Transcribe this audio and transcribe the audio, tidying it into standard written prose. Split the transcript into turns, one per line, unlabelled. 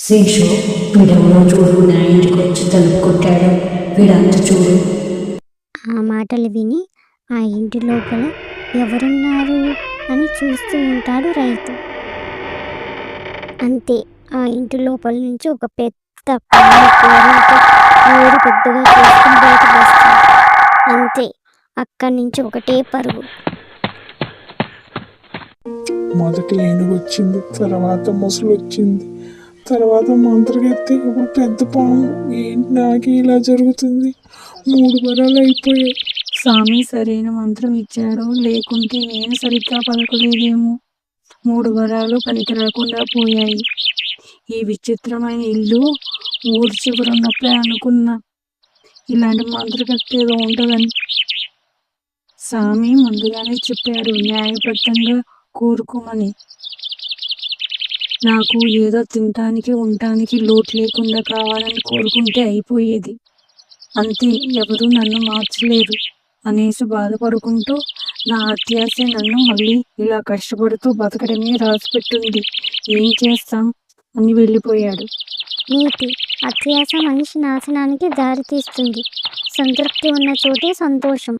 శేషు, వీడెవరో చూడు, నా ఇంటికి వచ్చి తలుపు కొట్టాడు, వీడంత చూడు.
ఆ మాటలు విని ఆ ఇంటి లోపల ఎవరున్నారు అని చూస్తూ ఉంటాడు రైతు. అంతే, ఆ ఇంటి లోపల నుంచి ఒక పెద్ద పాము పేరుతో నోరు పెద్దగా చేసుకుని బయటకు వస్తుంది. అంతే, అక్కడి నుంచి ఒకటే పరుగు.
మొదటి ఏనుగు వచ్చింది, తర్వాత ముసలు వచ్చింది, తర్వాత మంత్రగత్తె, ఇప్పుడు పెద్ద పాము. ఏంటి నాకు ఇలా జరుగుతుంది? 3 వరాలు అయిపోయాయి.
స్వామి సరైన మంత్రం ఇచ్చాడో లేకుంటే నేను సరిగ్గా పలకలేదేమో 3 వరాలు పనికి రాకుండా పోయాయి. ఈ విచిత్రమైన ఇల్లు ఊరి చివర ఉన్నప్పుడే అనుకున్నా ఇలాంటి మంత్రగత్తె ఏదో ఉంటుందని. స్వామి ముందుగానే చెప్పాడు న్యాయబద్ధంగా కోరుకోమని. నాకు ఏదో తినటానికి ఉండటానికి లోటు లేకుండా కావాలని కోరుకుంటే అయిపోయేది. అంతే, ఎవరూ నన్ను మార్చలేరు అనేసి బాధపడుకుంటూ నా అత్యాశ నన్ను మళ్ళీ ఇలా కష్టపడుతూ బతకడమే రాసిపెట్టింది, ఏం చేస్తాం అని వెళ్ళిపోయాడు.
నీతి: అత్యాశ మనిషి నాశనానికి దారితీస్తుంది. సంతృప్తి ఉన్న చోటే సంతోషం.